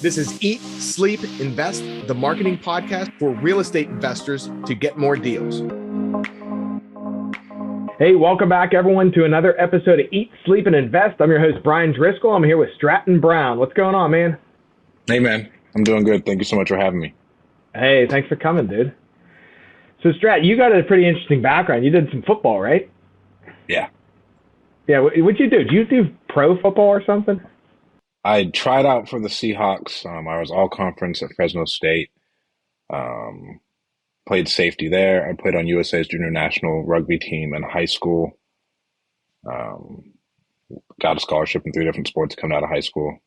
This is Eat, Sleep, Invest, the marketing podcast for real estate investors to get more deals. Hey, welcome back, everyone, to another episode of Eat, Sleep, and Invest. I'm your host, Bryan Driscoll. I'm here with Stratton Brown. What's going on, man? Hey, man. I'm doing good. Thank you so much for having me. Hey, thanks for coming, dude. So, Strat, you got a pretty interesting background. You did some football, right? Yeah. Yeah, what'd you do? Did you do pro football or something? I tried out for the Seahawks. I was all conference at Fresno State. Played safety there. I played on USA's junior national rugby team in high school. Got a scholarship in 3 different sports coming out of high school.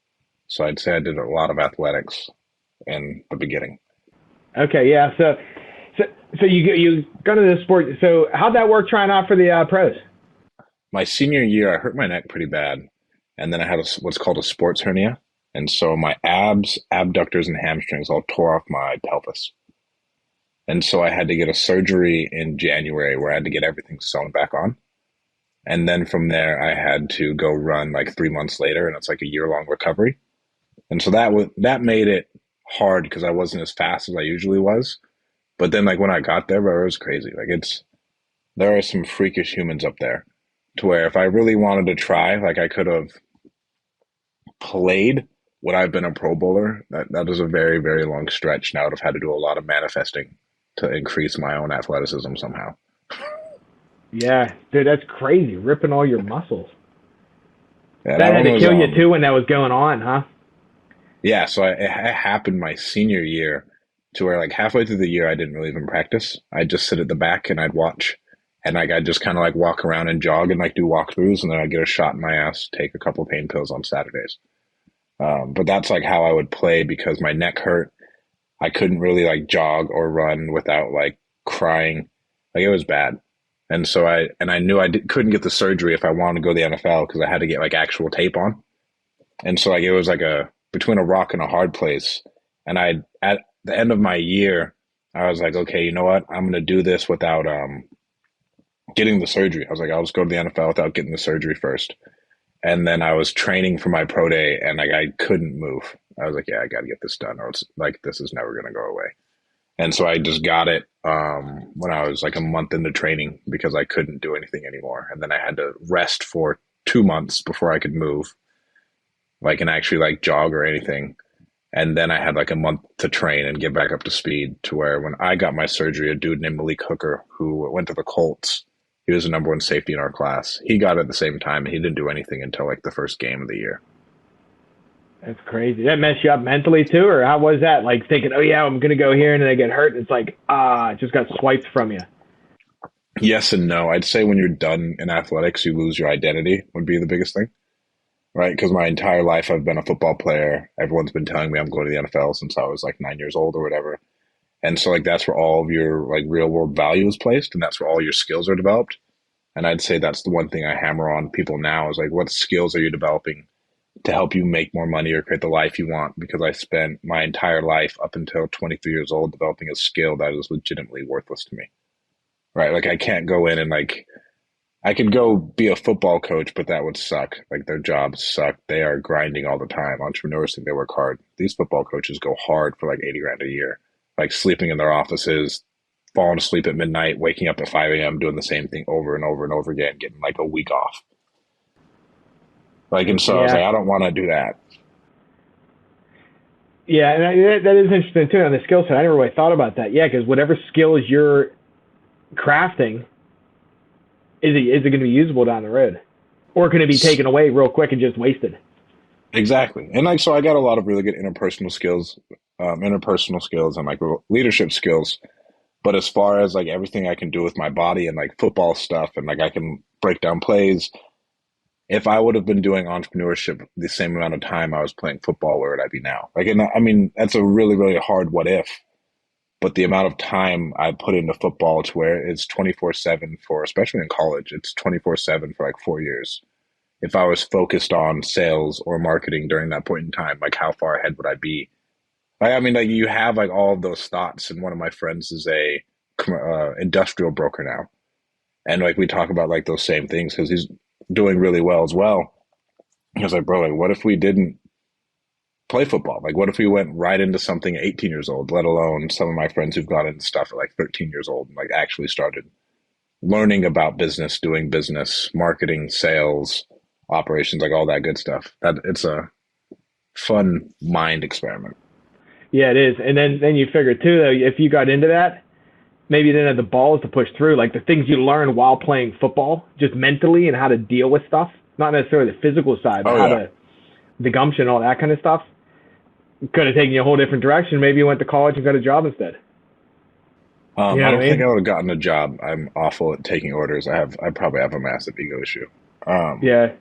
So I'd say I did a lot of athletics in the beginning. Okay, yeah. So you go to this sport. So how'd that work trying out for the pros? My senior year, I hurt my neck pretty bad. And then I had what's called a sports hernia. And so my abs, abductors, and hamstrings all tore off my pelvis. And so I had to get a surgery in January where I had to get everything sewn back on. And then from there, I had to go run like 3 months later, and it's like a year-long recovery. And so that made it hard because I wasn't as fast as I usually was. But then like when I got there, bro, it was crazy. Like there are some freakish humans up there to where if I really wanted to try, like I could have played, would I have been a Pro Bowler? That is a very, very long stretch. Now I would have had to do a lot of manifesting to increase my own athleticism somehow. Yeah, dude, that's crazy. Ripping all your muscles. Yeah, that had to kill you too when that was going on, huh? Yeah, so it happened my senior year to where like halfway through the year I didn't really even practice. I'd just sit at the back and I'd watch. And like I'd just kind of like walk around and jog and like do walkthroughs, and then I'd get a shot in my ass, take a couple of pain pills on Saturdays. But that's like how I would play because my neck hurt. I couldn't really like jog or run without like crying. Like it was bad. And so I knew couldn't get the surgery if I wanted to go to the NFL because I had to get like actual tape on. And so like it was like between a rock and a hard place. And at the end of my year, I was like, okay, you know what? I'm going to do this without getting the surgery. I was like, I'll just go to the NFL without getting the surgery first. And then I was training for my pro day and like I couldn't move. I was like, yeah, I got to get this done or it's like this is never going to go away. And so I just got it when I was like a month into training because I couldn't do anything anymore. And then I had to rest for 2 months before I could move, like and actually like jog or anything. And then I had like a month to train and get back up to speed to where when I got my surgery, a dude named Malik Hooker who went to the Colts, he was the number 1 safety in our class. He got it at the same time and he didn't do anything until like the first game of the year. That's crazy. Did that mess you up mentally too? Or how was that? Like thinking, oh yeah, I'm going to go here and then I get hurt. And it's like, it just got swiped from you. Yes and no. I'd say when you're done in athletics, you lose your identity would be the biggest thing, right? Because my entire life I've been a football player. Everyone's been telling me I'm going to the NFL since I was like 9 years old or whatever. And so like that's where all of your like real world value is placed and that's where all your skills are developed. And I'd say that's the one thing I hammer on people now is like, what skills are you developing to help you make more money or create the life you want? Because I spent my entire life up until 23 years old developing a skill that is legitimately worthless to me, right? Like I can't go in and like, I could go be a football coach, but that would suck. Like their jobs suck. They are grinding all the time. Entrepreneurs think they work hard. These football coaches go hard for like 80 grand a year, like sleeping in their offices, falling asleep at midnight, waking up at 5 a.m., doing the same thing over and over and over again, getting like a week off. Like, and so I was like, I don't want to do that. Yeah, and that is interesting too on the skill set. I never really thought about that. Yeah, because whatever skills you're crafting, is it going to be usable down the road? Or can it be taken away real quick and just wasted? Exactly. And like, so I got a lot of really good interpersonal skills and like leadership skills. But as far as like everything I can do with my body and like football stuff and like I can break down plays, if I would have been doing entrepreneurship the same amount of time I was playing football, where would I be now? Like, and I mean, that's a really, really hard what if. But the amount of time I put into football to where it's 24/7 for, especially in college, it's 24/7 for like 4 years. If I was focused on sales or marketing during that point in time, like how far ahead would I be? I mean, like you have like all of those thoughts, and one of my friends is a industrial broker now, and like we talk about like those same things because he's doing really well as well. He was like, bro, like what if we didn't play football? Like, what if we went right into something at 18 years old, let alone some of my friends who've got into stuff at like 13 years old and like actually started learning about business, doing business, marketing, sales, operations, like all that good stuff. That it's a fun mind experiment. Yeah, it is. And then you figure too, though, if you got into that, maybe you didn't have the balls to push through. Like the things you learn while playing football, just mentally and how to deal with stuff, not necessarily the physical side, but Oh how yeah. to, the gumption, all that kind of stuff, could have taken you a whole different direction. Maybe you went to college and got a job instead. You know I what I don't think I mean? would have gotten a job. I'm awful at taking orders. I probably have a massive ego issue. Um, Yeah.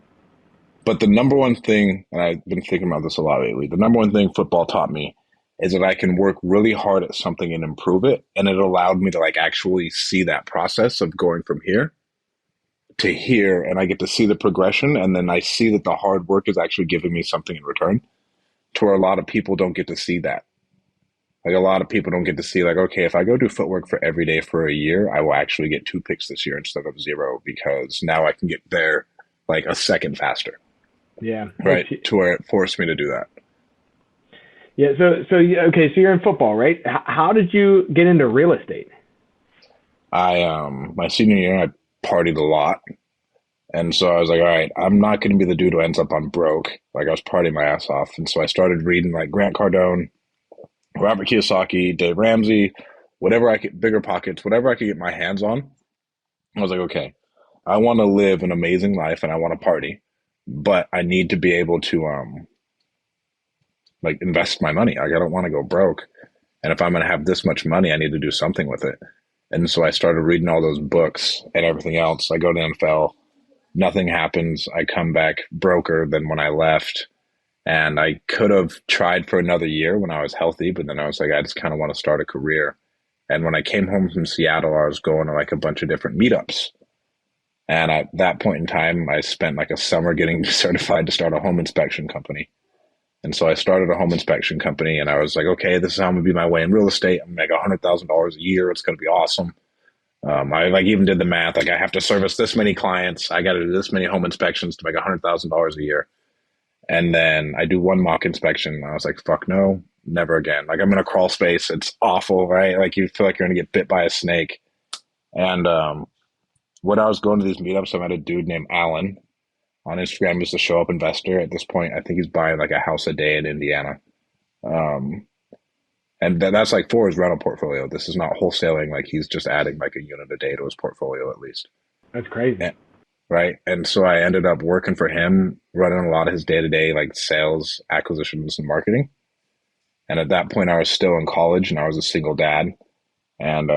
but the number one thing, and I've been thinking about this a lot lately, the number one thing football taught me is that I can work really hard at something and improve it. And it allowed me to like actually see that process of going from here to here. And I get to see the progression. And then I see that the hard work is actually giving me something in return to where a lot of people don't get to see that. Like a lot of people don't get to see like, okay, if I go do footwork for every day for a year, I will actually get 2 picks this year instead of 0 because now I can get there like a second faster, Yeah. right? To where it forced me to do that. Yeah. Okay. So you're in football, right? How did you get into real estate? My senior year, I partied a lot. And so I was like, all right, I'm not going to be the dude who ends up on broke. Like I was partying my ass off. And so I started reading like Grant Cardone, Robert Kiyosaki, Dave Ramsey, whatever I could, Bigger Pockets, whatever I could get my hands on. I was like, okay, I want to live an amazing life and I want to party, but I need to be able to like invest my money. Like I don't want to go broke. And if I'm going to have this much money, I need to do something with it. And so I started reading all those books and everything else. I go to NFL, nothing happens. I come back broker than when I left. And I could have tried for another year when I was healthy, but then I was like, I just kind of want to start a career. And when I came home from Seattle, I was going to like a bunch of different meetups. And at that point in time, I spent like a summer getting certified to start a home inspection company. And so I started a home inspection company and I was like, okay, this is how I'm gonna be my way in real estate. I'm gonna make $100,000 a year. It's gonna be awesome. I like even did the math. Like I have to service this many clients. I got to do this many home inspections to make $100,000 a year. And then I do one mock inspection. I was like, fuck no, never again. Like I'm in a crawl space. It's awful, right? Like you feel like you're gonna get bit by a snake. And when I was going to these meetups, I met a dude named Alan on Instagram. He's a show up investor. At this point, I think he's buying like a house a day in Indiana. Um, and that's like for his rental portfolio. This is not wholesaling. Like he's just adding like a unit a day to his portfolio at least. That's crazy. And, right. And so I ended up working for him, running a lot of his day to day like sales, acquisitions, and marketing. And at that point, I was still in college and I was a single dad. And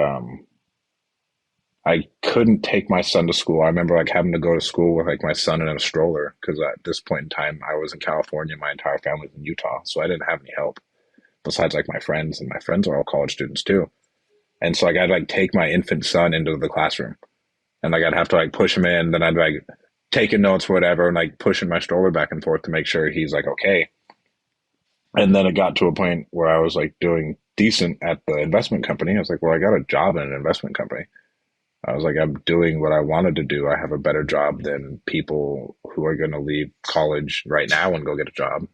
I couldn't take my son to school. I remember like having to go to school with like my son in a stroller because at this point in time, I was in California. My entire family was in Utah. So I didn't have any help besides like my friends, and my friends are all college students too. And so like I'd like take my infant son into the classroom and like I'd have to like push him in, then I'd like taking notes or whatever and like pushing my stroller back and forth to make sure he's like okay. And then it got to a point where I was like doing decent at the investment company. I was like, well, I got a job in an investment company. I was like, I'm doing what I wanted to do. I have a better job than people who are going to leave college right now and go get a job.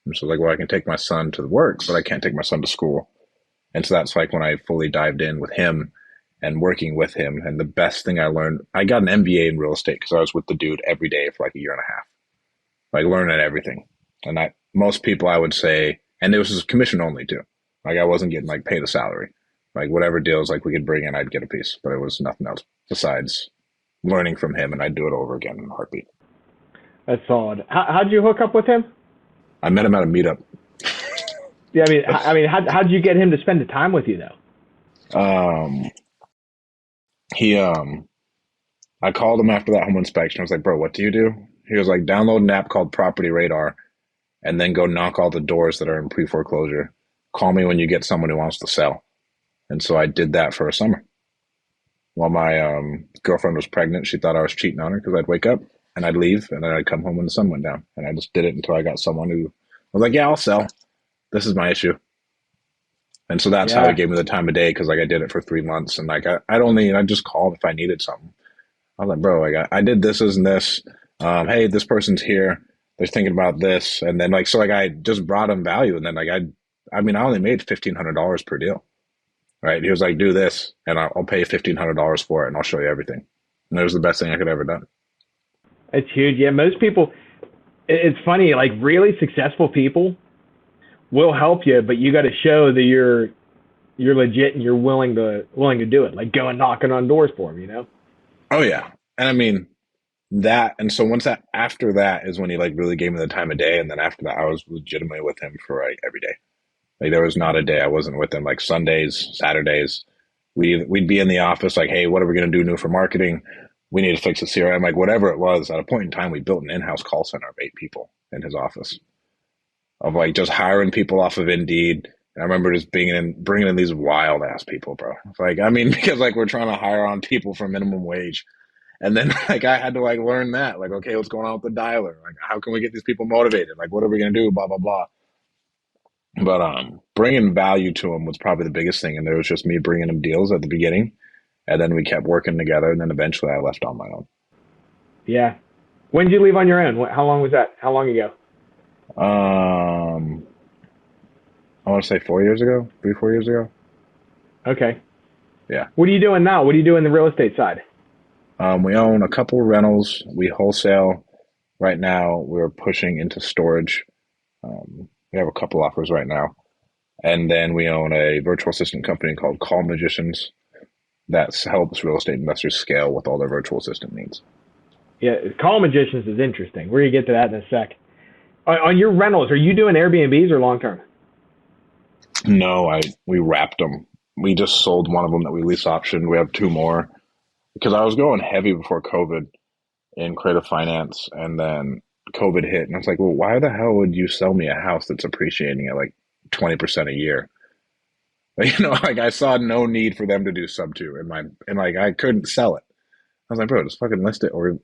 And so like, well, I can take my son to work, but I can't take my son to school. And so that's like when I fully dived in with him and working with him. And the best thing I learned, I got an MBA in real estate because I was with the dude every day for like a year and a half, like learning everything. And most people I would say, and it was commission only too. Like I wasn't getting like paid a salary. Like whatever deals like we could bring in, I'd get a piece, but it was nothing else besides learning from him, and I'd do it over again in a heartbeat. That's solid. How'd you hook up with him? I met him at a meetup. Yeah, how'd you get him to spend the time with you though? I called him after that home inspection. I was like, bro, what do you do? He was like, download an app called Property Radar and then go knock all the doors that are in pre-foreclosure. Call me when you get someone who wants to sell. And so I did that for a summer. While my girlfriend was pregnant, she thought I was cheating on her because I'd wake up and I'd leave and then I'd come home when the sun went down. And I just did it until I got someone who was like, yeah, I'll sell. This is my issue. And so that's how he gave me the time of day because like I did it for 3 months. And like I'd just call if I needed something. I was like, bro, I did this and this. Hey, this person's here. they're thinking about this. And then like, so like I just brought him value. And then like, I mean, I only made $1,500 per deal, right? He was like, do this and I'll pay $1,500 for it and I'll show you everything. And it was the best thing I could ever done. It's huge. Yeah, most people. It's funny. Like really successful people will help you, but you got to show that you're legit and you're willing to do it. Like going knocking on doors for them. You know. Oh yeah. And I mean that, and so once that, after that is when he like really gave me the time of day. And then after that, I was legitimately with him for like every day. Like there was not a day I wasn't with him. Like Sundays, Saturdays, we'd be in the office like, hey, what are we going to do new for marketing? We need to fix the CRM, like whatever it was. At a point in time, we built an in-house call center of 8 people in his office, of like just hiring people off of Indeed. And I remember just bringing in these wild ass people, bro. It's like, I mean, because like we're trying to hire on people for minimum wage. And then like I had to like learn that, like, okay, what's going on with the dialer? Like, how can we get these people motivated? Like, what are we going to do? Blah, blah, blah. But bringing value to them was probably the biggest thing. And there was just me bringing them deals at the beginning. And then we kept working together. And then eventually I left on my own. Yeah. When did you leave on your own? How long was that? How long ago? I want to say 4 years ago, 4 years ago. Okay. Yeah. What are you doing now? What do you do in the real estate side? We own a couple of rentals. We wholesale. Right now, we're pushing into storage. We have a couple offers right now. And then we own a virtual assistant company called Call Magicians that helps real estate investors scale with all their virtual assistant needs. Yeah, Call Magicians is interesting. We're going to get to that in a sec. On your rentals, are you doing Airbnbs or long-term? No, we wrapped them. We just sold one of them that we lease optioned. We have 2 more. Because I was going heavy before COVID in creative finance, and then COVID hit, and I was like, well, why the hell would you sell me a house that's appreciating at like 20% a year? Like, like I saw no need for them to do sub 2 and like I couldn't sell it. I was like, bro, just fucking list it or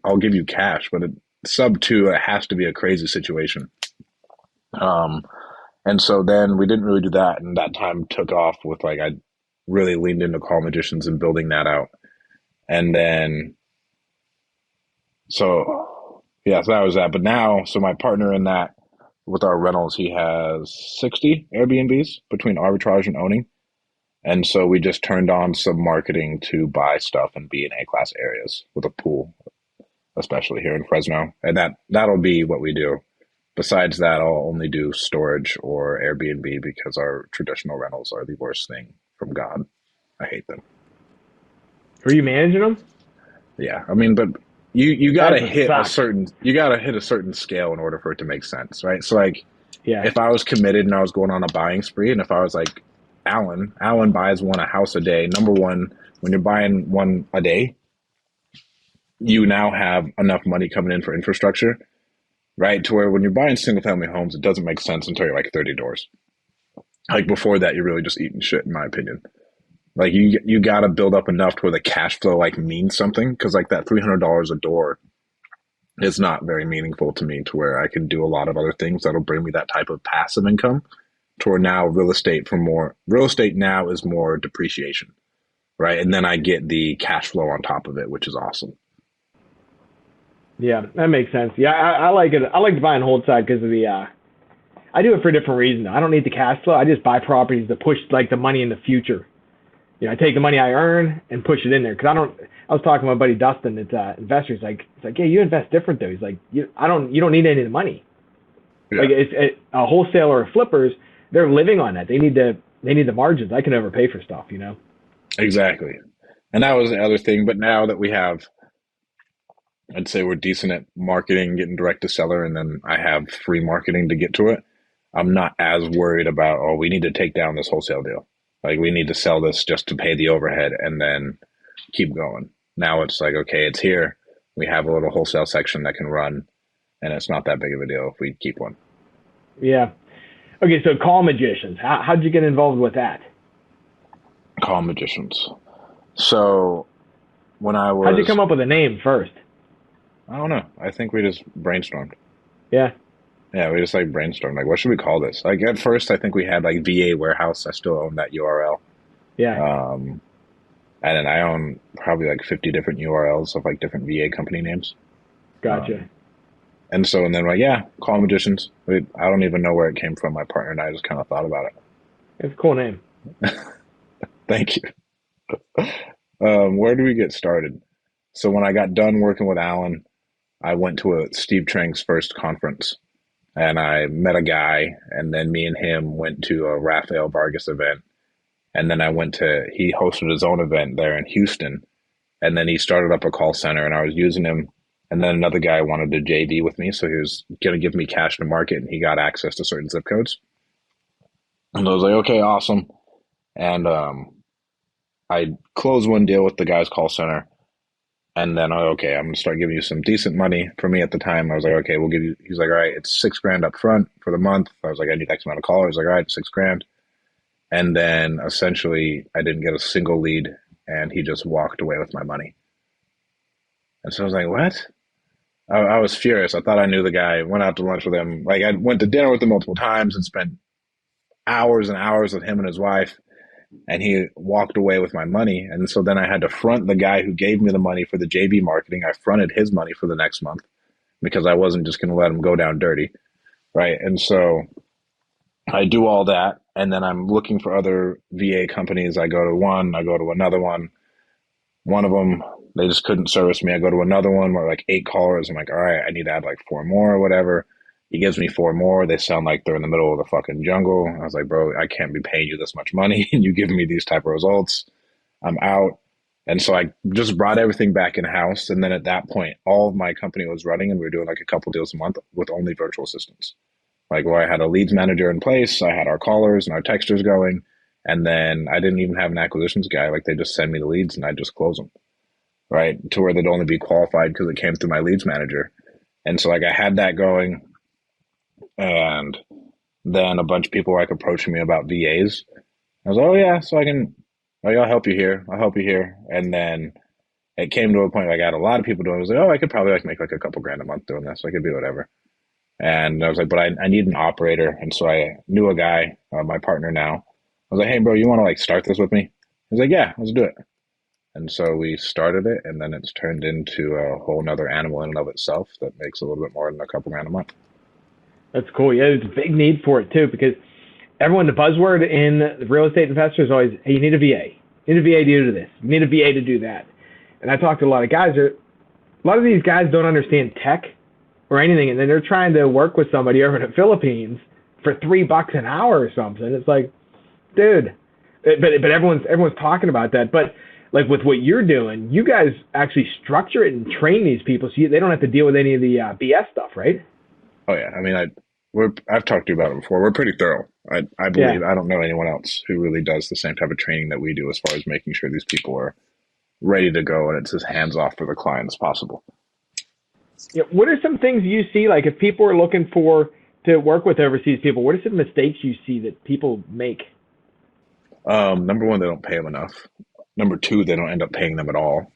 I'll give you cash, but sub 2, it has to be a crazy situation. And so then we didn't really do that, and that time took off with like I really leaned into Call Magicians and building that out. And then, so that was that. But now, so my partner in that with our rentals, he has 60 Airbnbs between arbitrage and owning. And so we just turned on some marketing to buy stuff and be in A-class areas with a pool, especially here in Fresno. And that'll be what we do. Besides that, I'll only do storage or Airbnb because our traditional rentals are the worst thing from God. I hate them. Are you managing them? Yeah, I mean, but you gotta hit suck. a certain scale in order for it to make sense, right? So like, Yeah. if I was committed and I was going on a buying spree, and if I was like, Alan buys a house a day. Number one, when you're buying one a day, you now have enough money coming in for infrastructure, right? To where when you're buying single family homes, it doesn't make sense until you're like 30 doors. Like before that, you're really just eating shit, in my opinion. Like you got to build up enough to where the cash flow like means something, because like that $300 a door is not very meaningful to me to where I can do a lot of other things that'll bring me that type of passive income. To where now real estate now is more depreciation, right? And then I get the cash flow on top of it, which is awesome. Yeah, that makes sense. Yeah, I like it. I like to buy and hold side because of the. I do it for a different reason. I don't need the cash flow. I just buy properties to push like the money in the future. I take the money I earn and push it in there because I was talking to my buddy Dustin at investors. It's like, yeah, you invest different though. He's like, you don't need any of the money. Yeah. Like a wholesaler or flippers, they're living on that. They need the margins. I can overpay for stuff, Exactly, and that was the other thing. But now that we have, I'd say we're decent at marketing, getting direct to seller, and then I have free marketing to get to it. I'm not as worried about, we need to take down this wholesale deal. Like we need to sell this just to pay the overhead and then keep going. Now it's like, okay, it's here. We have a little wholesale section that can run, and it's not that big of a deal if we keep one. Yeah. Okay, so Call Magicians. How'd you get involved with that? Call Magicians. So when I was... How'd you come up with a name first? I don't know. I think we just brainstormed. Yeah. Yeah, we just like brainstormed. Like, what should we call this? Like at first, I think we had like VA Warehouse. I still own that URL. Yeah. And then I own probably like 50 different URLs of like different VA company names. Gotcha. And so, and then like, yeah, call magicians. I don't even know where it came from. My partner and I just kind of thought about it. It's a cool name. Thank you. Where do we get started? So when I got done working with Alan, I went to a Steve Trang's first conference and I met a guy, and then me and him went to a Rafael Vargas event. And then he hosted his own event there in Houston. And then he started up a call center and I was using him. And then another guy wanted to JV with me. So he was going to give me cash to market and he got access to certain zip codes. And I was like, okay, awesome. And I closed one deal with the guy's call center. And then, okay, I'm going to start giving you some decent money. For me at the time, I was like, okay, we'll give you, he's like, all right, it's $6,000 up front for the month. I was like, I need X amount of callers. He's like, all right, $6,000. And then essentially I didn't get a single lead and he just walked away with my money. And so I was like, what? I was furious. I thought I knew the guy, went out to lunch with him. Like I went to dinner with him multiple times and spent hours and hours with him and his wife. And he walked away with my money. And so then I had to front the guy who gave me the money for the JV marketing. I fronted his money for the next month because I wasn't just going to let him go down dirty. Right. And so I do all that. And then I'm looking for other VA companies. I go to one, I go to another one. One of them, they just couldn't service me. I go to another one where like 8 callers. I'm like, all right, I need to add like 4 more or whatever. He gives me 4 more. They sound like they're in the middle of the fucking jungle. I was like, bro, I can't be paying you this much money and you giving me these type of results. I'm out. And so I just brought everything back in house. And then at that point, all of my company was running and we were doing like a couple deals a month with only virtual assistants. Like where I had a leads manager in place. I had our callers and our texters going. And then I didn't even have an acquisitions guy. Like they just send me the leads and I just close them. Right. To where they'd only be qualified because it came through my leads manager. And so like I had that going. And then a bunch of people were like approaching me about VAs. I was like, oh yeah, so I'll help you here. I'll help you here. And then it came to a point like I had a lot of people doing it. I was like, oh, I could probably like make like a couple grand a month doing this. I could do whatever. And I was like, but I need an operator. And so I knew a guy, my partner now. I was like, hey bro, you want to like start this with me? He was like, yeah, let's do it. And so we started it, and then it's turned into a whole nother animal in and of itself that makes a little bit more than a couple grand a month. That's cool. Yeah, there's a big need for it too, because everyone, the buzzword in the real estate investors is always, hey, you need a VA. You need a VA to do this. You need a VA to do that. And I talked to a lot of guys. A lot of these guys don't understand tech or anything, and then they're trying to work with somebody over in the Philippines for $3 an hour or something. It's like, dude. But everyone's talking about that. But like with what you're doing, you guys actually structure it and train these people so they don't have to deal with any of the BS stuff, right? Oh yeah, I mean, I've talked to you about it before. We're pretty thorough. I believe I don't know anyone else who really does the same type of training that we do as far as making sure these people are ready to go and it's as hands off for the client as possible. Yeah. What are some things you see, like if people are looking to work with overseas people, what are some mistakes you see that people make? Number 1, they don't pay them enough. Number 2, they don't end up paying them at all.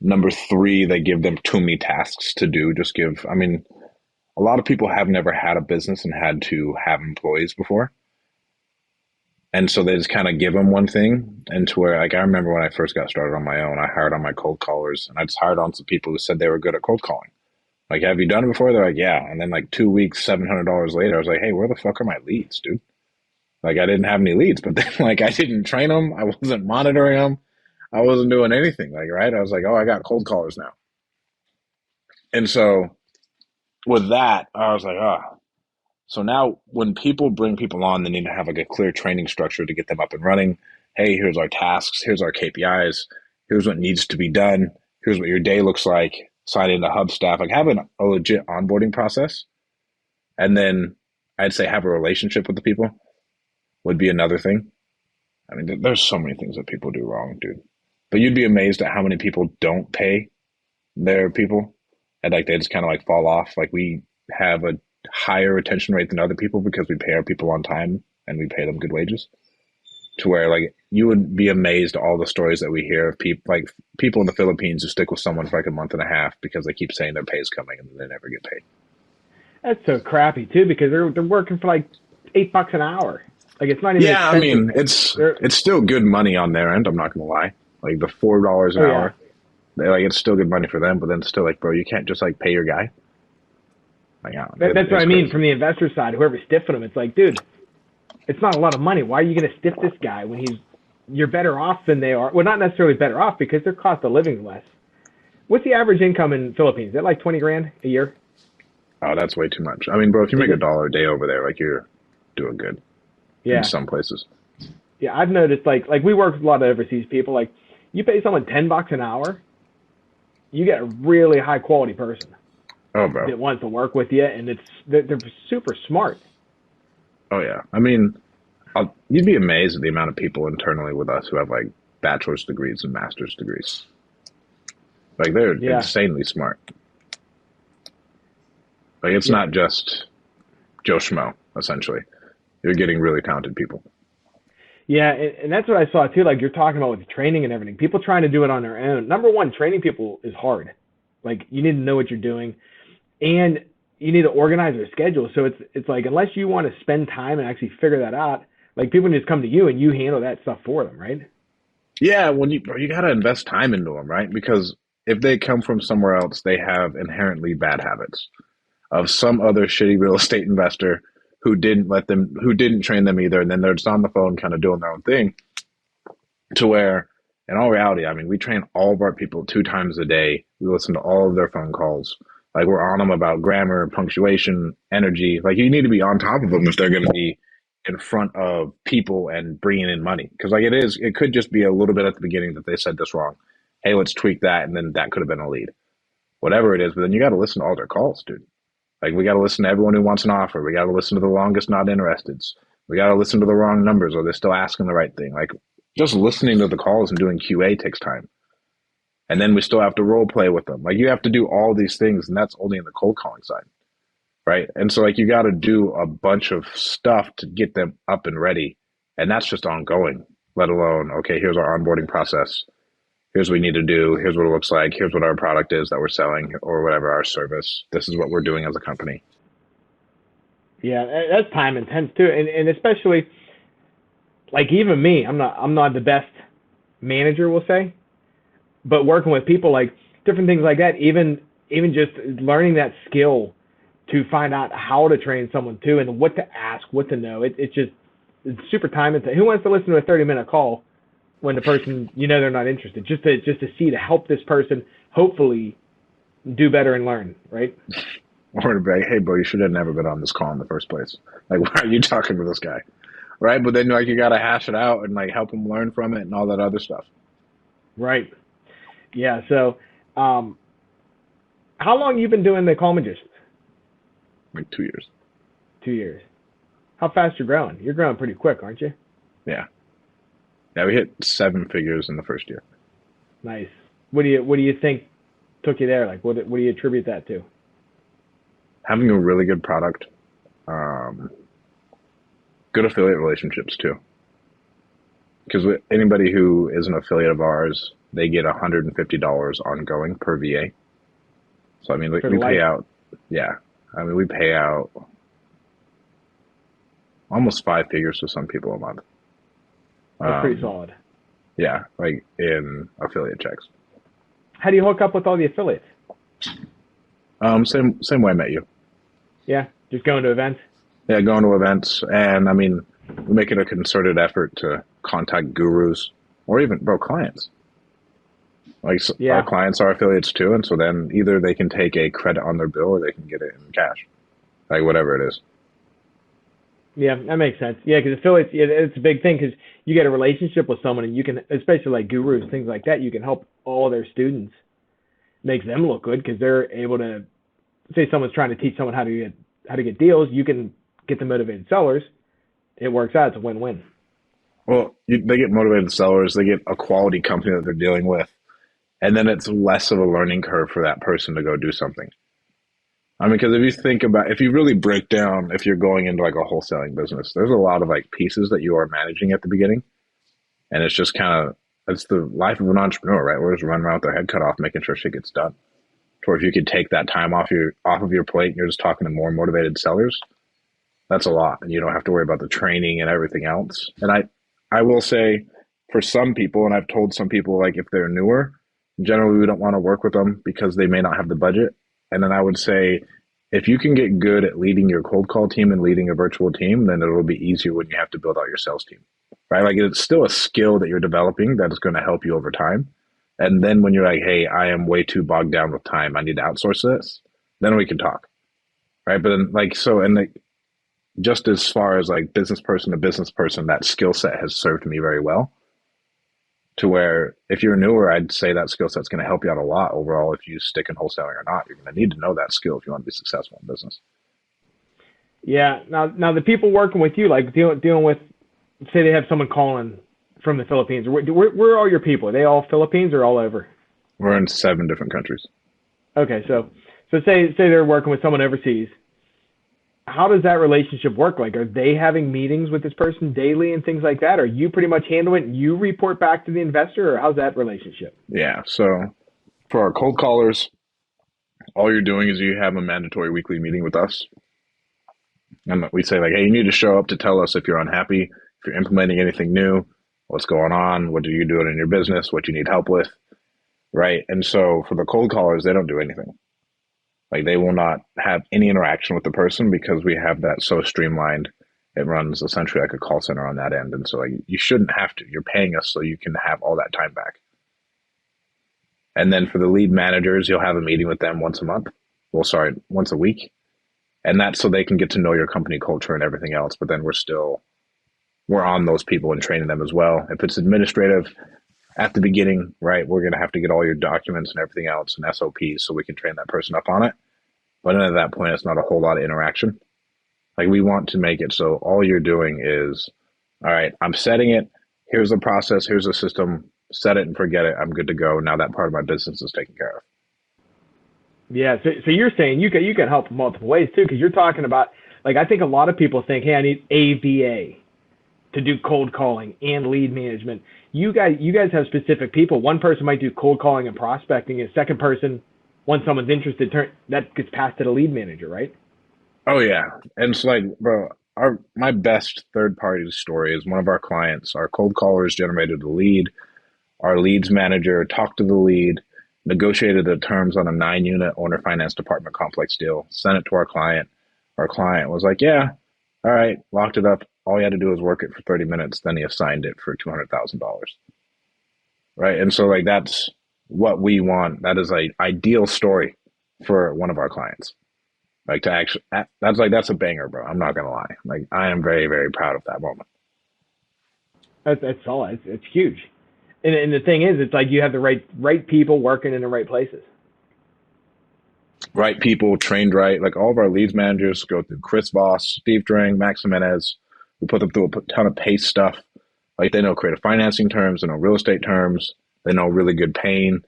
Number 3, they give them too many tasks to do. A lot of people have never had a business and had to have employees before. And so they just kind of give them one thing. And to where, like, I remember when I first got started on my own, I hired on my cold callers and I just hired on some people who said they were good at cold calling. Like, have you done it before? They're like, yeah. And then like 2 weeks, $700 later, I was like, hey, where the fuck are my leads, dude? Like, I didn't have any leads, but then like I didn't train them. I wasn't monitoring them. I wasn't doing anything. Like, right. I was like, oh, I got cold callers now. And so with that, I was like, oh. So now when people bring people on, they need to have like a clear training structure to get them up and running. Hey, here's our tasks. Here's our KPIs. Here's what needs to be done. Here's what your day looks like. Sign into Hubstaff. Like having a legit onboarding process. And then I'd say have a relationship with the people would be another thing. I mean, there's so many things that people do wrong, dude. But you'd be amazed at how many people don't pay their people. And like they just kind of like fall off. Like we have a higher retention rate than other people because we pay our people on time and we pay them good wages. To where like you would be amazed at all the stories that we hear of people in the Philippines who stick with someone for like a month and a half because they keep saying their pay is coming and they never get paid. That's so crappy too, because they're working for like $8 an hour. Like it's not even expensive. I mean it's still good money on their end. I'm not gonna lie. Like the $4 an hour, it's still good money for them. But then still like, bro, you can't just like pay your guy. Like, That's what I mean crazy. from the investor side. Whoever's stiffing him, it's like, dude, it's not a lot of money. Why are you going to stiff this guy when you're better off than they are? Well, not necessarily better off because their cost of living is less. What's the average income in Philippines? Is that like 20 grand a year? Oh, that's way too much. I mean, bro, if you Is make a it? dollar a day over there, like you're doing good in Yeah. some places. Yeah, I've noticed like we work with a lot of overseas people. Like you pay someone $10 an hour, you get a really high quality person Oh, bro. that wants to work with you, and they're super smart. Oh, yeah. I mean, you'd be amazed at the amount of people internally with us who have like bachelor's degrees and master's degrees. Like they're Yeah, insanely smart. Like it's yeah, not just Joe Schmo, essentially. You're getting really talented people. yeah, and that's what I saw too. Like you're talking about with the training and everything. People trying to do it on their own. Number one, training people is hard. Like you need to know what you're doing, and you need to organize their schedule. So it's like unless you want to spend time and actually figure that out, like people can just come to you and you handle that stuff for them, right? Yeah, when you got to invest time into them, right? Because if they come from somewhere else, they have inherently bad habits of some other shitty real estate investor who didn't train them either, and then they're just on the phone kind of doing their own thing. To where, in all reality, I mean, we train all of our people 2 times a day. We listen to all of their phone calls. Like we're on them about grammar, punctuation, energy. Like you need to be on top of them if they're going to be in front of people and bringing in money. Because like it could just be a little bit at the beginning that they said this wrong. Hey, let's tweak that, and then that could have been a lead. Whatever it is, but then you got to listen to all their calls, dude. Like we got to listen to everyone who wants an offer. We got to listen to the longest not interesteds. We got to listen to the wrong numbers, or they're still asking the right thing. Like just listening to the calls and doing QA takes time. And then we still have to role play with them. Like you have to do all these things, and that's only in the cold calling side, right? And so like you got to do a bunch of stuff to get them up and ready, and that's just ongoing. Let alone, okay, here's our onboarding process. Here's what we need to do. Here's what it looks like. Here's what our product is that we're selling, or whatever our service. This is what we're doing as a company. Yeah, that's time intense too, and especially like even me, I'm not the best manager, we'll say, but working with people like different things like that, even just learning that skill to find out how to train someone too, and what to ask, what to know. It's super time intense. Who wants to listen to a 30-minute call when the person they're not interested? Just to see to help this person hopefully do better and learn, right? Or to be like, hey, bro, you should have never been on this call in the first place. Like, why are you talking to this guy? Right? But then, like, you got to hash it out and, like, help them learn from it and all that other stuff. Right. Yeah. So, how long you been doing the call magicians? Like 2 years. 2 years. How fast you're growing? You're growing pretty quick, aren't you? Yeah. Yeah, we hit 7 figures in the first year. Nice. What do you think took you there? Like, what do you attribute that to? Having a really good product, um, good affiliate relationships, too. Because anybody who is an affiliate of ours, they get $150 ongoing per VA. So, I mean, For we pay life. out, yeah. I mean, we pay out almost 5 figures to some people a month. That's pretty Um, solid. yeah, like in affiliate checks. How do you hook up with all the affiliates? Same way I met you. Yeah, just going to events. Yeah, going to events, and I mean, we make it a concerted effort to contact gurus or even clients. Like our Yeah. clients are affiliates too, and so then either they can take a credit on their bill or they can get it in cash, like whatever it is. Yeah, that makes sense. Yeah, because affiliates, yeah, it's a big thing because you get a relationship with someone and you can, especially like gurus, things like that, you can help all their students, make them look good because they're able to, say someone's trying to teach someone how to get deals, you can get the motivated sellers. It works out. It's a win-win. Well, they get motivated sellers, they get a quality company that they're dealing with, and then it's less of a learning curve for that person to go do something. I mean, because if you really break down, if you're going into like a wholesaling business, there's a lot of like pieces that you are managing at the beginning. And it's just it's the life of an entrepreneur, right? We're just running around with their head cut off, making sure shit gets done. Or if you could take that time off of your plate and you're just talking to more motivated sellers, that's a lot. And you don't have to worry about the training and everything else. And I will say for some people, and I've told some people, like if they're newer, generally we don't want to work with them because they may not have the budget. And then I would say if you can get good at leading your cold call team and leading a virtual team, then it'll be easier when you have to build out your sales team, right? Like it's still a skill that you're developing that is going to help you over time. And then when you're like, hey, I am way too bogged down with time, I need to outsource this, then we can talk, right? But then like, so, and like, just as far as like business person to business person, that skill set has served me very well to where if you're newer, I'd say that skill set's going to help you out a lot overall. If you stick in wholesaling or not, you're going to need to know that skill if you want to be successful in business. Yeah. Now the people working with you, like dealing with, say they have someone calling from the Philippines. Where are your people? Are they all Philippines or all over? We're in 7 different countries. Okay. So say they're working with someone overseas. How does that relationship work? Like, are they having meetings with this person daily and things like that? Or you pretty much handle it and you report back to the investor, or how's that relationship? Yeah. So for our cold callers, all you're doing is you have a mandatory weekly meeting with us. And we say like, hey, you need to show up to tell us if you're unhappy, if you're implementing anything new, what's going on, what are you doing in your business, what you need help with, right? And so for the cold callers, they don't do anything. Like they will not have any interaction with the person because we have that so streamlined. It runs essentially like a call center on that end. And so like you shouldn't have to. You're paying us so you can have all that time back. And then for the lead managers, you'll have a meeting with them once a week. And that's so they can get to know your company culture and everything else. But then we're on those people and training them as well. If it's administrative at the beginning, right, we're going to have to get all your documents and everything else and SOPs so we can train that person up on it. But at that point, it's not a whole lot of interaction. Like we want to make it so all you're doing is, all right, I'm setting it. Here's the process. Here's the system. Set it and forget it. I'm good to go. Now that part of my business is taken care of. Yeah. So you're saying you can help in multiple ways too, because you're talking about, like, I think a lot of people think, hey, I need a VA to do cold calling and lead management. You guys have specific people. One person might do cold calling and prospecting. A second person, once someone's interested, that gets passed to the lead manager, right? Oh yeah. And it's like, bro, my best third party story is one of our clients. Our cold callers generated a lead. Our leads manager talked to the lead, negotiated the terms on a 9-unit owner finance department complex deal, sent it to our client. Our client was like, yeah, all right, locked it up. All he had to do was work it for 30 minutes. Then he assigned it for $200,000. Right. And so like, that's what we want. That is an ideal story for one of our clients. Like to actually, that's a banger, bro. I'm not going to lie. Like I am very, very proud of that moment. That's solid. It's huge. And the thing is, it's like you have the right people working in the right places. Right people, trained right. Like all of our leads managers go through Chris Voss, Steve Dring, Max Jimenez. We put them through a ton of PACE stuff. Like they know creative financing terms, they know real estate terms, they know really good pain.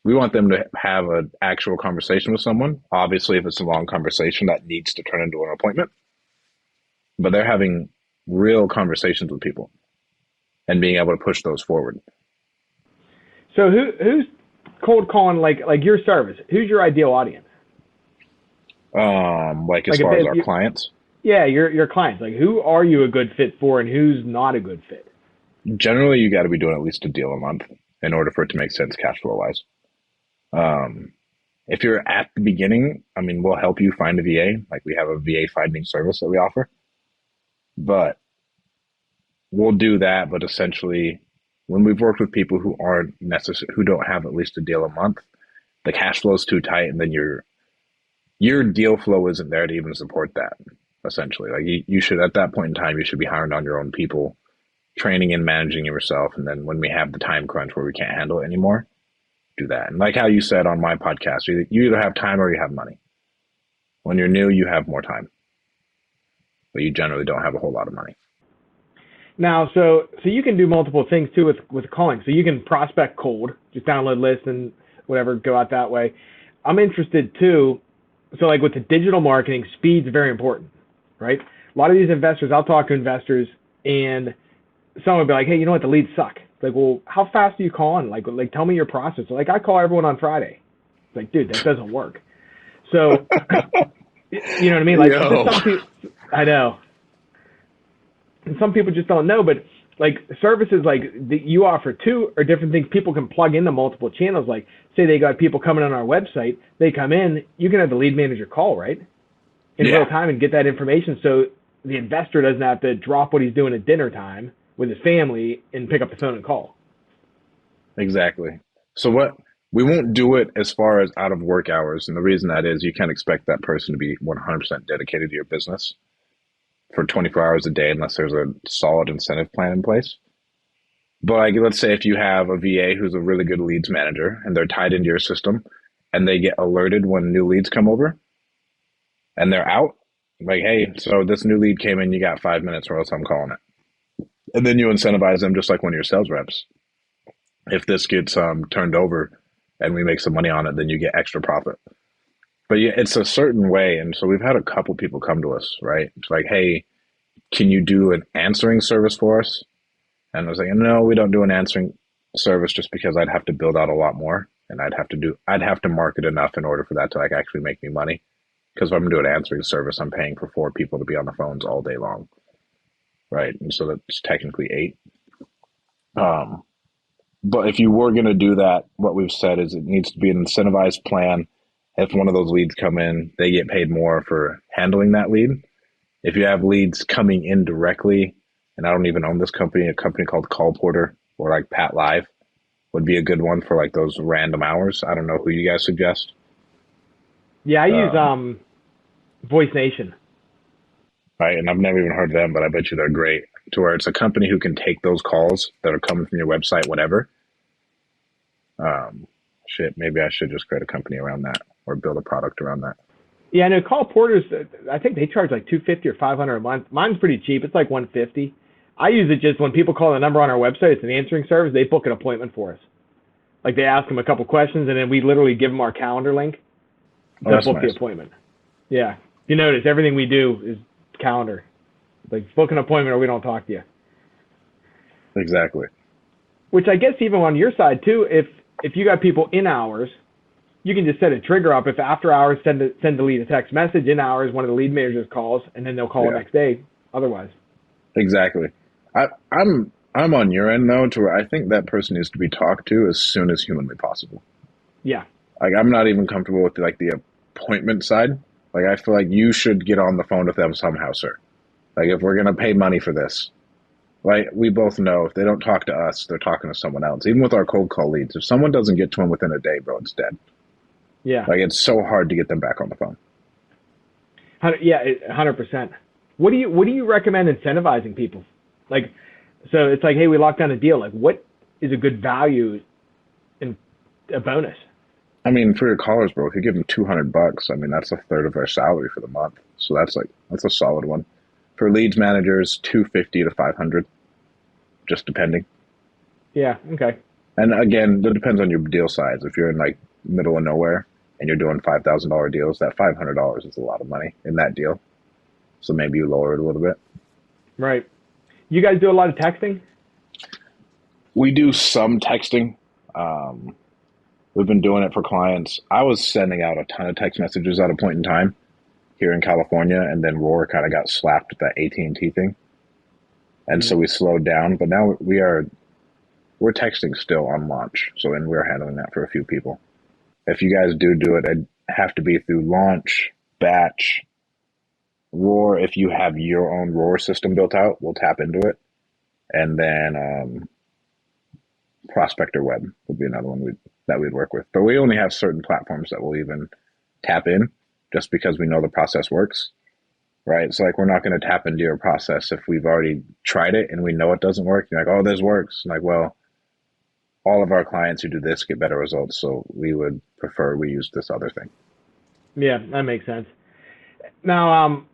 We want them to have an actual conversation with someone. Obviously, if it's a long conversation, that needs to turn into an appointment. But they're having real conversations with people and being able to push those forward. So who's cold calling like your service? Who's your ideal audience? Like as far as our clients? Yeah, your clients. Like who are you a good fit for and who's not a good fit? Generally, you got to be doing at least a deal a month in order for it to make sense cash flow wise. If you're at the beginning, I mean, we'll help you find a VA. Like we have a VA finding service that we offer, but we'll do that. But essentially, when we've worked with people who who don't have at least a deal a month, the cash flow is too tight, and then your deal flow isn't there to even support that. Essentially, like you should, at that point in time, you should be hiring on your own people, training and managing yourself, and then when we have the time crunch where we can't handle it anymore, do that. And like how you said on my podcast, you either have time or you have money. When you're new, you have more time, but you generally don't have a whole lot of money. Now, so you can do multiple things too with calling. So you can prospect cold, just download lists and whatever, go out that way. I'm interested too. So like with the digital marketing, speed's very important, right? A lot of these investors, I'll talk to investors and someone will be like, hey, you know what? The leads suck. Like, well, how fast do you call on? Like tell me your process. Like I call everyone on Friday. Like, dude, that doesn't work. So, you know what I mean? Like, some people, I know. And some people just don't know, but like services like that you offer too are different things people can plug into multiple channels. Like say they got people coming on our website, they come in, you can have the lead manager call, right? In real Yeah, time and get that information so the investor doesn't have to drop what he's doing at dinner time with his family and pick up the phone and call. exactly. So what we won't do it as far as out of work hours, and the reason that is you can't expect that person to be 100% dedicated to your business for 24 hours a day unless there's a solid incentive plan in place. But like, let's say if you have a VA who's a really good leads manager and they're tied into your system and they get alerted when new leads come over and they're out, like, hey, so this new lead came in, you got 5 minutes or else I'm calling it. And then you incentivize them just like one of your sales reps. If this gets turned over and we make some money on it, then you get extra profit. But yeah, it's a certain way. And so we've had a couple people come to us, right? It's like, hey, can you do an answering service for us? And I was like, no, we don't do an answering service just because I'd have to build out a lot more and I'd have to market enough in order for that to like actually make me money. Because if I'm doing an answering service, I'm paying for 4 people to be on the phones all day long. Right. And so that's technically 8. Um, but if you were going to do that, what we've said is it needs to be an incentivized plan. If one of those leads come in, they get paid more for handling that lead. If you have leads coming in directly, and I don't even own this company, a company called Call Porter or like Pat Live would be a good one for like those random hours. I don't know who you guys suggest. Yeah, I use Um, Voice Nation. right, and I've never even heard of them, but I bet you they're great. To where it's a company who can take those calls that are coming from your website, whatever. Um, shit, maybe I should just create a company around that or build a product around that. Yeah, I know call porters. I think they charge like 250 or 500 a month. Mine's pretty cheap. It's like 150. I use it just when people call the number on our website. It's an answering service. They book an appointment for us. Like they ask them a couple questions, and then we literally give them our calendar link Oh, to that's book the nice. appointment. Yeah, you notice everything we do is calendar. Like book an appointment or we don't talk to you. Exactly. Which I guess even on your side too, if you got people in hours, you can just set a trigger up. If after hours, send the lead a text message. In hours, one of the lead managers calls, and then they'll call the Yeah, next day. Otherwise, exactly. I'm on your end though, to where I think that person needs to be talked to as soon as humanly possible. yeah, Like I'm not even comfortable with like the appointment side. Like I feel like you should get on the phone with them somehow, sir. Like if we're gonna pay money for this, like we both know if they don't talk to us, they're talking to someone else. Even with our cold call leads, if someone doesn't get to them within a day, bro, it's dead. yeah, Like it's so hard to get them back on the phone. yeah, 100%. What do you recommend incentivizing people? Like, so it's like, hey, we locked down a deal. Like, what is a good value in a bonus? I mean, for your callers, bro, if you give them $200, I mean that's a third of their salary for the month. So that's a solid one. For leads managers, 250 to 500, just depending. Yeah, okay, And again, that depends on your deal size. If you're in like middle of nowhere and you're doing $5,000 deals, that $500 is a lot of money in that deal. So maybe you lower it a little bit. right. You guys do a lot of texting? We do some texting. Um, we've been doing it for clients. I was sending out a ton of text messages at a point in time here in California, and then Roar kind of got slapped with that AT&T thing, and so Mm. we slowed down. But now we're texting still on launch, so and we're handling that for a few people. If you guys do it, it'd have to be through launch, batch, Roar. If you have your own Roar system built out, we'll tap into it, and then Prospector Web would be another one that we'd work with. But we only have certain platforms that we'll even tap in, just because we know the process works, right? So like we're not going to tap into your process if we've already tried it and we know it doesn't work. You're like, oh, this works. I'm like, well, all of our clients who do this get better results, so we would prefer we use this other thing. Yeah, that makes sense. Now,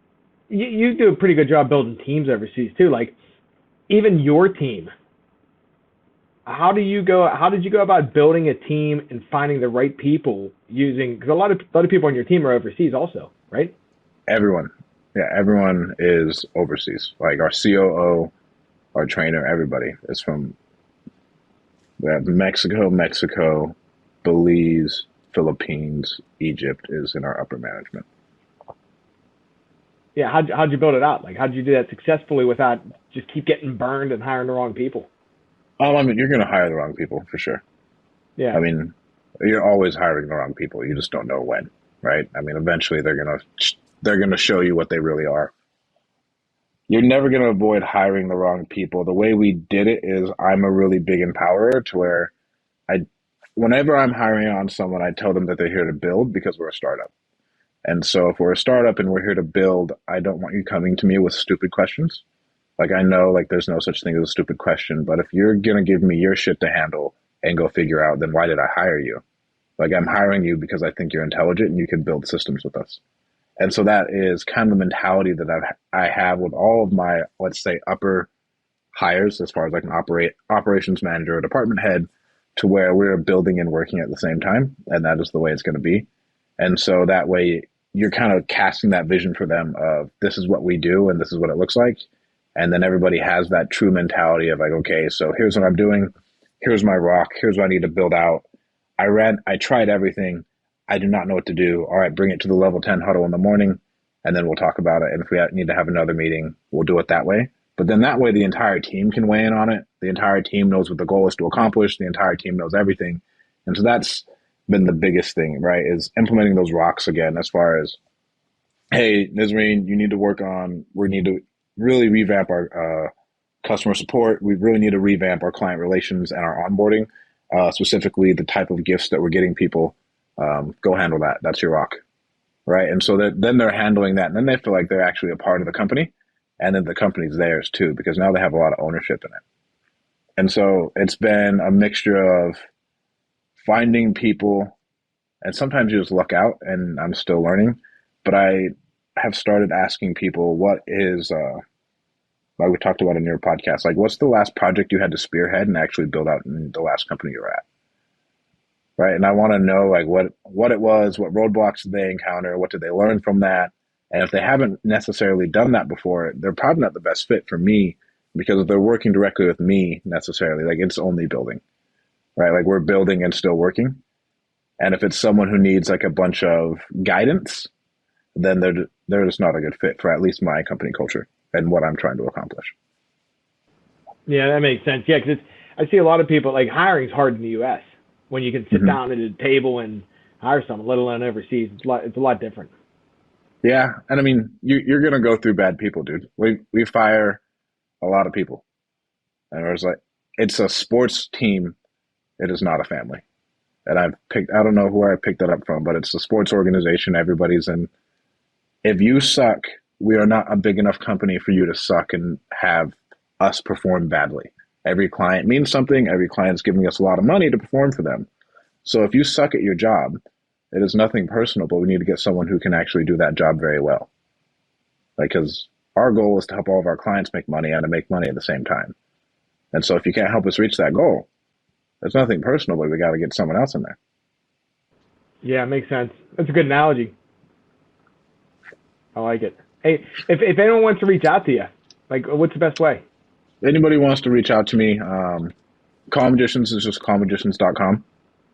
you do a pretty good job building teams overseas too. Like, even your team. How did you go about building a team and finding the right people using? Because a lot of people on your team are overseas also, right? Everyone, yeah, everyone is overseas. Like our COO, our trainer, everybody is from we have Mexico, Belize, Philippines, Egypt is in our upper management. Yeah. How'd you build it out? Like, how'd you do that successfully without just keep getting burned and hiring the wrong people? I mean, you're going to hire the wrong people for sure. I Yeah. mean, you're always hiring the wrong people. You just don't know when, right? I mean, eventually they're gonna show you what they really are. You're never going to avoid hiring the wrong people. The way we did it is I'm a really big empowerer to where I, whenever I'm hiring on someone, I tell them that they're here to build because we're a startup. And so if we're a startup and we're here to build, I don't want you coming to me with stupid questions. Like I know like there's no such thing as a stupid question, but if you're going to give me your shit to handle and go figure out, then why did I hire you? Like I'm hiring you because I think you're intelligent and you can build systems with us. And so that is kind of the mentality that I have with all of my, let's say, upper hires as far as like an operations manager or department head to where we're building and working at the same time. And that is the way it's going to be. And so that way you're kind of casting that vision for them of this is what we do and this is what it looks like. And then everybody has that true mentality of like, okay, so here's what I'm doing. Here's my rock. Here's what I need to build out. I tried everything. I do not know what to do. All right, bring it to the level 10 huddle in the morning, and then we'll talk about it. And if we need to have another meeting, we'll do it that way. But then that way, the entire team can weigh in on it. The entire team knows what the goal is to accomplish. The entire team knows everything. And so that's been the biggest thing, right, is implementing those rocks again as far as, hey, Nizreen, we need to really revamp our customer support. We really need to revamp our client relations and our onboarding, specifically the type of gifts that we're getting people. Go handle that. That's your rock, right? And so then they're handling that, and then they feel like they're actually a part of the company, and then the company's theirs too, because now they have a lot of ownership in it. And so it's been a mixture of finding people, and sometimes you just luck out, and I'm still learning, but I have started asking people what is, like we talked about in your podcast, like what's the last project you had to spearhead and actually build out in the last company you were at? Right. And I want to know like what it was, what roadblocks did they encounter? What did they learn from that? And if they haven't necessarily done that before, they're probably not the best fit for me because if they're working directly with me necessarily, like it's only building, right? Like we're building and still working. And if it's someone who needs like a bunch of guidance, then they're just not a good fit for at least my company culture and what I'm trying to accomplish. Yeah, that makes sense. Yeah, because I see a lot of people like hiring's hard in the U.S. when you can sit down at a table and hire someone, let alone overseas. It's a lot different. Yeah, and I mean, you're gonna go through bad people, dude. We fire a lot of people, and it was like it's a sports team. It is not a family. And I don't know where I picked that up from, but it's a sports organization. Everybody's in. If you suck, we are not a big enough company for you to suck and have us perform badly. Every client means something. Every client's giving us a lot of money to perform for them. So if you suck at your job, it is nothing personal, but we need to get someone who can actually do that job very well. Like, because our goal is to help all of our clients make money and to make money at the same time. And so if you can't help us reach that goal, there's nothing personal, but we got to get someone else in there. Yeah, it makes sense. That's a good analogy. I like it. Hey, if anyone wants to reach out to you, like, what's the best way? Anybody wants to reach out to me, Call Magicians is just callmagicians.com.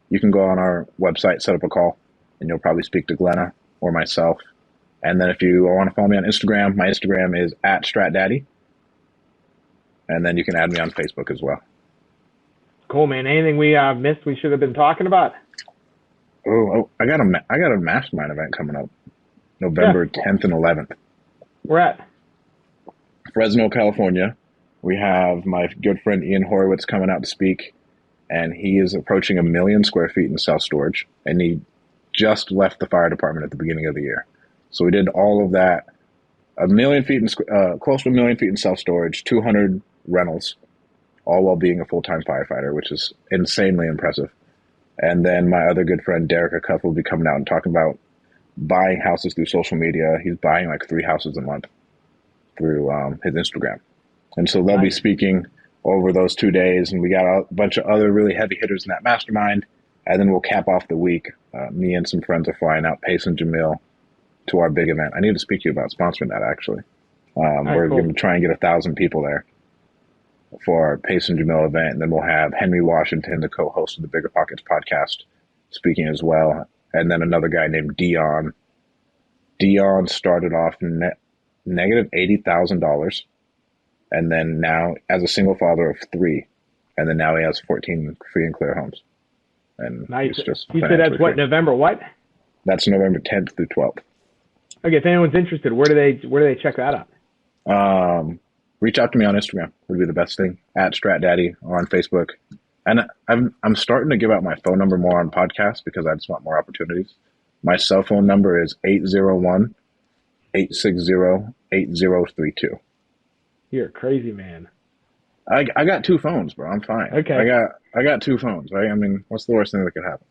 You can go on our website, set up a call, and you'll probably speak to Glenna or myself. And then if you want to follow me on Instagram, my Instagram is @StratDaddy. And then you can add me on Facebook as well. Cool, man. Anything we missed we should have been talking about? Oh, I got a mastermind event coming up, November 10th and 11th. Where at? Fresno, California. We have my good friend Ian Horowitz coming out to speak, and he is approaching 1 million square feet in self-storage, and he just left the fire department at the beginning of the year. So we did all of that, 1 million feet in close to 1 million feet in self-storage, 200 rentals, all while being a full-time firefighter, which is insanely impressive. And then my other good friend Derek Acuff will be coming out and talking about buying houses through social media. He's buying like 3 houses a month through his Instagram. And so they'll be speaking over those 2 days, and we got a bunch of other really heavy hitters in that mastermind. And then we'll cap off the week. Me and some friends are flying out, Pace and Jamil, to our big event. I need to speak to you about sponsoring that, actually. We're going to try and get 1,000 people there for our Pace and Jamil event. And then we'll have Henry Washington, the co-host of the Bigger Pockets podcast, speaking as well. And then another guy named Dion. Dion started off negative $80,000 And then now, as a single father of 3, and then now he has 14 free and clear homes. And Nice. it's just You said that's what, free. November what? That's November 10th through 12th. Okay, if anyone's interested, where do they check that out? Reach out to me on Instagram would be the best thing. At StratDaddy or on Facebook. And I'm starting to give out my phone number more on podcasts because I just want more opportunities. My cell phone number is 801-860-8032. You're a crazy man. I got 2 phones, bro. I'm fine. Okay. I got 2 phones, right? I mean, what's the worst thing that could happen?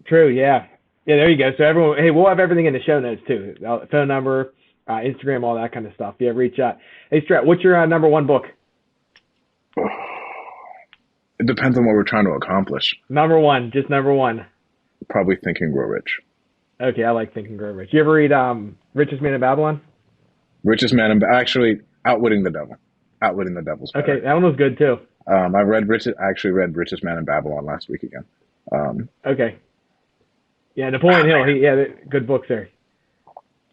True, yeah. Yeah, there you go. So everyone, hey, we'll have everything in the show notes too. Phone number, Instagram, all that kind of stuff. Yeah, reach out. Hey, Strat, what's your number 1 book? It depends on what we're trying to accomplish. Number 1, just number 1. Probably Think and Grow Rich. Okay, I like Think and Grow Rich. You ever read Richest Man in Babylon? Richest Man, actually, Outwitting the Devil. Outwitting the Devil's better. Okay, that one was good too. I actually read Richest Man in Babylon last week again. Okay. Yeah, Napoleon Hill. Good books there.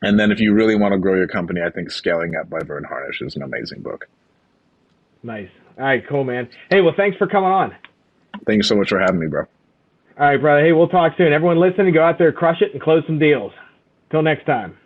And then if you really want to grow your company, I think Scaling Up by Vern Harnish is an amazing book. Nice. All right, cool, man. Hey, well, thanks for coming on. Thank you so much for having me, bro. All right, brother. Hey, we'll talk soon. Everyone listening, go out there, crush it, and close some deals. Till next time.